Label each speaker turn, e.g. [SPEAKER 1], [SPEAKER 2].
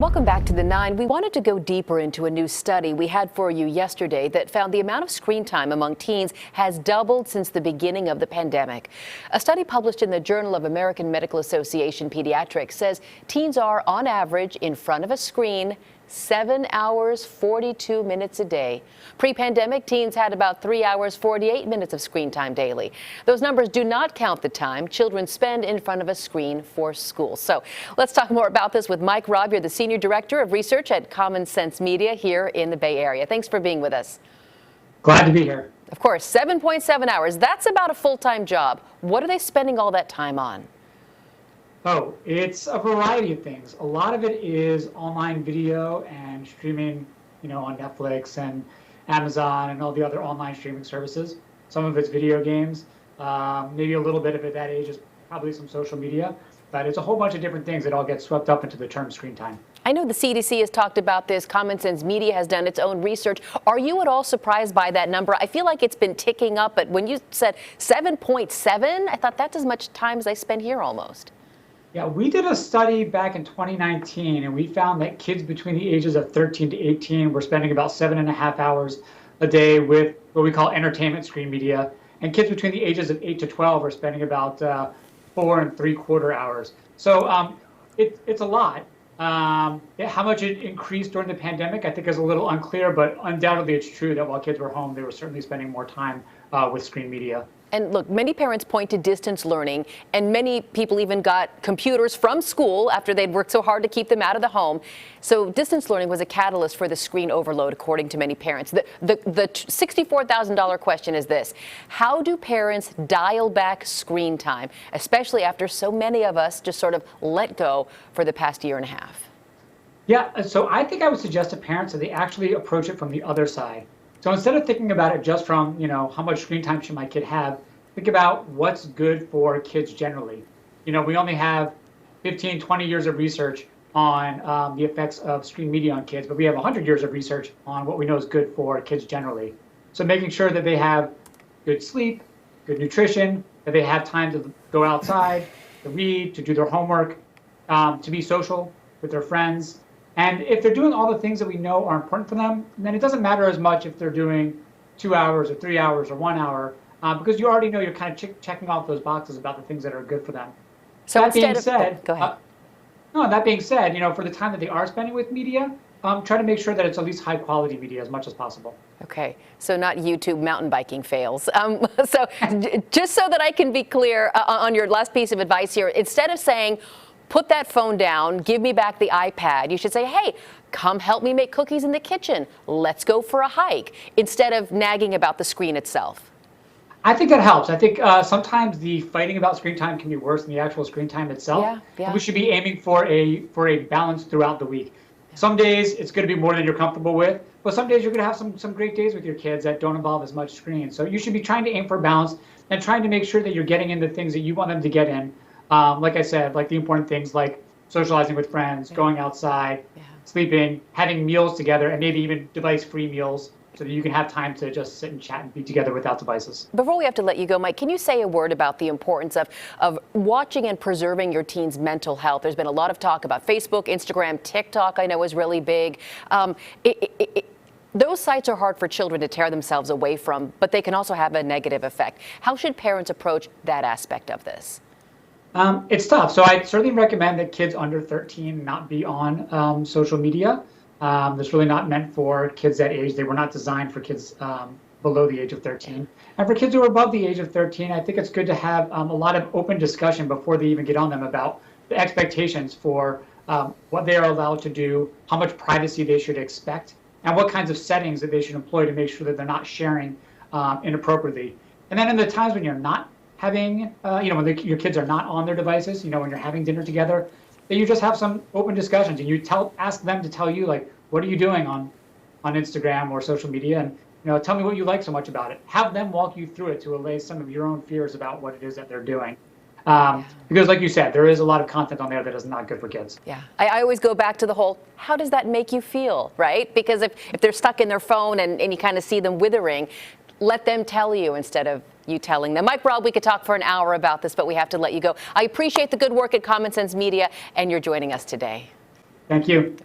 [SPEAKER 1] Welcome back to the 9. We wanted to go deeper into a new study we had for you yesterday that found the amount of screen time among teens has doubled since the beginning of the pandemic. A study published in the Journal of American Medical Association Pediatrics says teens are, on average, in front of a screen 7 hours, 42 minutes a day. Pre-pandemic, teens had about 3 hours, 48 minutes of screen time daily. Those numbers do not count the time children spend in front of a screen for school. So let's talk more about this with Mike Robb. You're the Senior Director of Research at Common Sense Media here in the Bay Area. Thanks for being with us.
[SPEAKER 2] Glad to be here.
[SPEAKER 1] Of course, 7.7 hours. That's about a full-time job. What are they spending all that time on?
[SPEAKER 2] Oh, it's a variety of things. A lot of it is online video and streaming, on Netflix and Amazon and all the other online streaming services. Some of it's video games. Maybe a little bit of it at that age is probably some social media. But it's a whole bunch of different things that all get swept up into the term screen time. I
[SPEAKER 1] know the CDC has talked about this. Common Sense Media has done its own research. Are you at all surprised by that number? I feel like it's been ticking up, but when you said 7.7, I thought that's as much time as I spend here almost.
[SPEAKER 2] Yeah, we did a study back in 2019, and we found that kids between the ages of 13 to 18 were spending about 7.5 hours a day with what we call entertainment screen media, and kids between the ages of 8 to 12 are spending about 4.75 hours. So it's a lot. How much it increased during the pandemic, I think, is a little unclear, but undoubtedly it's true that while kids were home, they were certainly spending more time with screen media.
[SPEAKER 1] And look, many parents point to distance learning, and many people even got computers from school after they'd worked so hard to keep them out of the home. So distance learning was a catalyst for the screen overload, according to many parents. The $64,000 question is this: how do parents dial back screen time, especially after so many of us just sort of let go for the past year and a half?
[SPEAKER 2] Yeah, so I think I would suggest to parents that they actually approach it from the other side. So instead of thinking about it just from, how much screen time should my kid have, think about what's good for kids generally. We only have 15, 20 years of research on the effects of screen media on kids, but we have 100 years of research on what we know is good for kids generally. So making sure that they have good sleep, good nutrition, that they have time to go outside, to read, to do their homework, to be social with their friends. And if they're doing all the things that we know are important for them, then it doesn't matter as much if they're doing 2 hours or 3 hours or 1 hour, because you already know you're kind of checking off those boxes about the things that are good for them.
[SPEAKER 1] So
[SPEAKER 2] that being said,
[SPEAKER 1] go ahead.
[SPEAKER 2] That being said, for the time that they are spending with media, try to make sure that it's at least high quality media as much as possible.
[SPEAKER 1] Okay, so not YouTube mountain biking fails. So just so that I can be clear on your last piece of advice here, instead of saying, put that phone down, give me back the iPad, you should say, hey, come help me make cookies in the kitchen. Let's go for a hike, instead of nagging about the screen itself.
[SPEAKER 2] I think that helps. I think sometimes the fighting about screen time can be worse than the actual screen time itself.
[SPEAKER 1] Yeah.
[SPEAKER 2] We should be aiming for a balance throughout the week. Some days it's going to be more than you're comfortable with, but some days you're going to have some great days with your kids that don't involve as much screen. So you should be trying to aim for balance and trying to make sure that you're getting in the things that you want them to get in. Like I said, like the important things like socializing with friends, going outside, sleeping, having meals together, and maybe even device-free meals so that you can have time to just sit and chat and be together without devices.
[SPEAKER 1] Before we have to let you go, Mike, can you say a word about the importance of watching and preserving your teens' mental health? There's been a lot of talk about Facebook, Instagram, TikTok, I know is really big. Those sites are hard for children to tear themselves away from, but they can also have a negative effect. How should parents approach that aspect of this?
[SPEAKER 2] It's tough. So I certainly recommend that kids under 13 not be on social media. It's really not meant for kids that age. They were not designed for kids below the age of 13. And for kids who are above the age of 13, I think it's good to have a lot of open discussion before they even get on them about the expectations for what they are allowed to do, how much privacy they should expect, and what kinds of settings that they should employ to make sure that they're not sharing inappropriately. And then in the times when you're not having, when your kids are not on their devices, when you're having dinner together, that you just have some open discussions and you ask them to tell you, like, what are you doing on Instagram or social media, and tell me what you like so much about it. Have them walk you through it to allay some of your own fears about what it is that they're doing. Because like you said, there is a lot of content on there that is not good for kids.
[SPEAKER 1] Yeah, I always go back to the whole, how does that make you feel, right? Because if they're stuck in their phone and you kind of see them withering, let them tell you instead of you telling them. Mike Robb, we could talk for an hour about this, but we have to let you go. I appreciate the good work at Common Sense Media and you're joining us today.
[SPEAKER 2] Thank you.